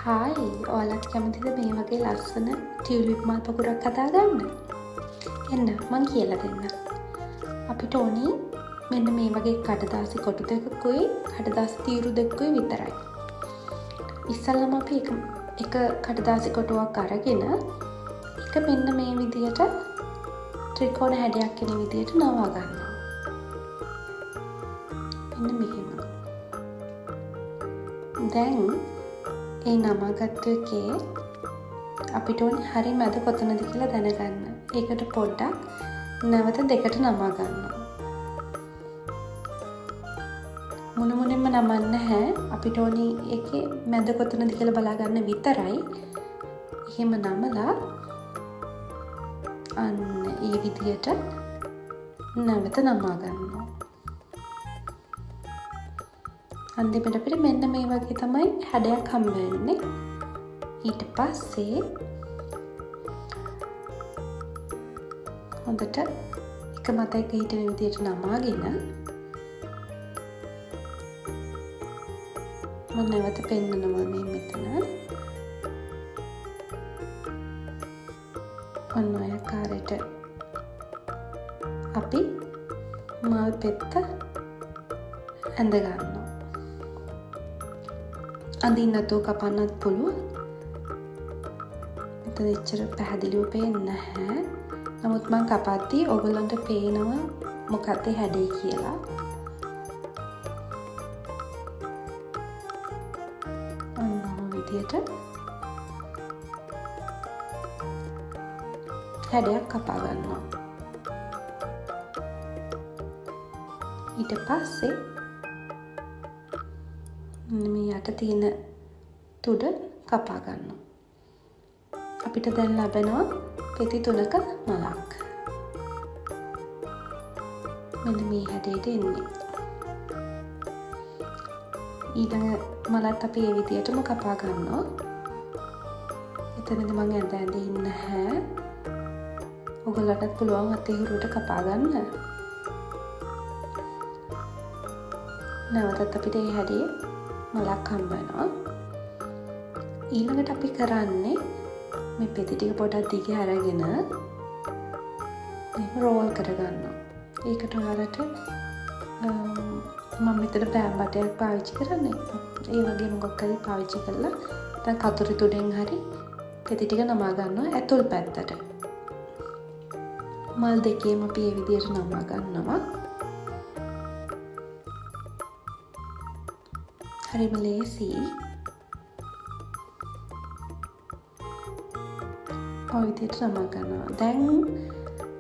Hi ඔයාලත් කැමතිද මේ වගේ ලස්සන ටියුලිප් මල් පකුරක් හදාගන්න? එන්න මං කියලා දෙන්න. අපිට ඕනි මෙන්න මේ වගේ කඩදාසි කොටු දෙකකුයි කඩදාසි තීරු දෙකකුයි විතරයි. ඉස්සල්ලාම අපි එක කඩදාසි කොටුවක් අරගෙන එක මෙන්න මේ විදියට ත්‍රිකෝණ හැඩයක් එන විදියට නවා ගන්නවා. මෙන්න මෙහෙම. දැන් ඒ නමාගත්තු එකේ අපිට ඕනේ හරි මැද කොතනද කියලා දැනගන්න. ඒකට පොඩ්ඩක් නැවත දෙකට නමා ගන්නවා. මුණුමුණින්ම නමන්න නැහැ. අපිට ඕනේ ඒකේ මැද කොතනද කියලා බලා ගන්න විතරයි. එහෙම නමලා අන්න ඒ විදියට නැවත නමා ගන්නවා. අන්තිමට අපිට මෙන්න මේ වගේ තමයි හැඩයක් හම්බ වෙන්නේ. ඊට පස්සේ හොඳට එක මතයක හිටින විදියට නමාගෙන මම නැවත පෙන්නනවා මේ මෙතන. ඔන්න ඔය ආකාරයට අපි මල් පෙත්ත ඇඳ ගන්නවා. අඳින්න නැතුව කපන්නත් පුළුවන්. මෙතන එච්චර පැහැදිලිව පේන්නේ නැහැ. නමුත් මම කපද්දී ඔයගොල්ලන්ට පේනවා මොකක්ද හැඩේ කියලා. අන්න විදියට හැඩයක් කපා ගන්නවා. ඊට පස්සේ මේ යට තියෙන තුඩ කපා ගන්නවා. අපිට දැන් ලැබෙනවා පෙති 3ක මලක්. මෙන්න මේ හැඩයට එන්නේ. ඊළඟ මලත් අපි මේ විදියටම කපා ගන්නවා. එතනදී මම ඇඳ ඉන්නේ නැහැ. ඔයගොල්ලන්ටත් පුළුවන් අතේ හුරුවට කපා ගන්න. නැවතත් අපිට මේ හැඩේ මලක් හම්බ වෙනවා. ඊළඟට අපි කරන්නේ මේ පෙති ටික පොඩක් දිග අරගෙන මේක රෝල් කරගන්නවා. ඒකට ඔයාලට මම මෙතන පෑන් බටයක් පාවිච්චි කරන්නේ. ඒ වගේ මොකක් හරි පාවිච්චි කරලා දැන් කතුරු තුඩෙන් හරි පෙති ටික නමා ගන්නවා ඇතුල් පැත්තට. මල් දෙකේම අපි මේ විදියට නමා ගන්නවා. හරිම ලේසි. ඔය විදියට නමා ගන්නවා. දැන්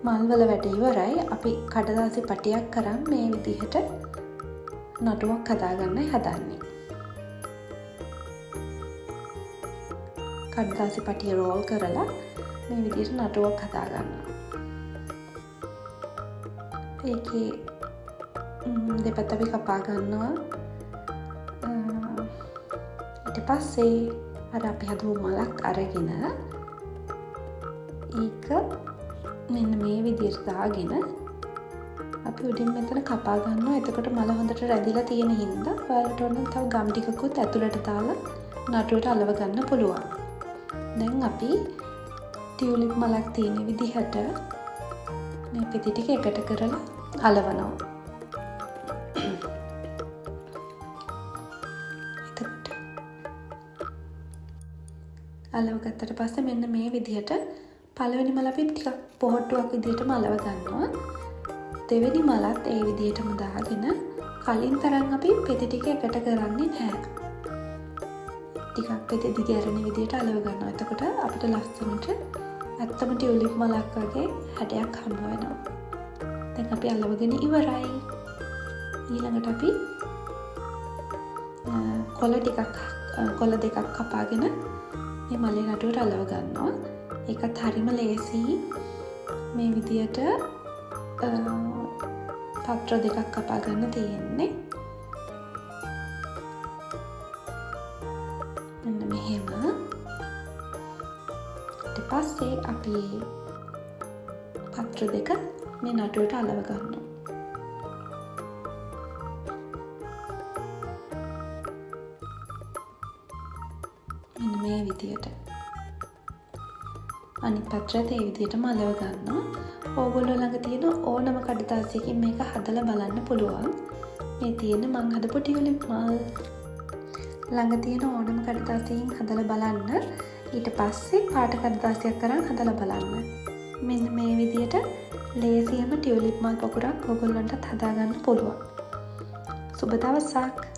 මල් වල වැඩ ඉවරයි. අපි කඩදාසි පටියක් කරන් මේ විදිහට නටුවක් හදාගන්නයි හදන්නේ. කඩදාසි පටිය රෝල් කරලා මේ විදිහට නටුවක් හදාගන්නවා. ඒකේ දෙපැත්ත අපි කපා ගන්නවා. ඊට පස්සේ අර අපි හදපු මලක් අරගෙන ඒක මෙන්න මේ විදිහට දාගෙන අපි උඩින් මෙතන කපා ගන්නවා. එතකොට මල හොඳට රැඳිලා තියෙන හින්දා ඔයාලට ඕන තව ගම් ටිකකුත් ඇතුළට දාලා නටුවට අලව ගන්න පුළුවන්. දැන් අපි ටියුලිප් මලක් තියෙන විදිහට මේ පෙති ටික එකට කරලා අලවනවා. එතකොට අලව ගත්තට පස්සේ මෙන්න මේ විදිහට පළවෙනි මල අපි ටිකක් පොහට්ටුවක් විදිහටම අලව ගන්නවා. දෙවෙනි මලත් ඒ විදිහටම දාගෙන කලින් තරම් අපි පෙති ටික එකට කරන්නේ නැහැ. ටිකක් පෙති දිග ඇරෙන විදිහට අලව ගන්නවා. එතකොට අපිට ලස්සනට ඇත්තම ටියුලිප් මලක් වගේ හැඩයක් හම්බ වෙනවා. දැන් අපි අලවගෙන ඉවරයි. ඊළඟට අපි කොළ දෙකක් කපාගෙන මේ මලේ නටුවට අලව ගන්නවා. ඒකත් හරිම ලේසි. මේ විදියට පත්‍ර දෙකක් කපා ගන්න තියෙන්නේ. මෙන්න මෙහෙම. ඊට පස්සේ අපි පත්‍ර දෙක මේ නටුවට අලව ගන්නවා. මෙන්න මේ විදියට. අනිත් පැත්තට ඒ විදියට මලව ගන්නවා. ඕගොල්ලෝ ළඟ තියෙන ඕනම කඩදාසියකින් මේක හදලා බලන්න පුළුවන්. මේ තියෙන මං හදපු ටියුලිප් මල්. ළඟ තියෙන ඕනම කඩදාසියකින් හදලා බලන්න. ඊට පස්සේ පාට කඩදාසියක් අරන් හදලා බලන්න. මෙන්න මේ විදියට ලේසියෙන්ම ටියුලිප් මල් පොකුරක් ඕගොල්ලන්ටත් හදාගන්න පුළුවන්. සුබ දවසක්.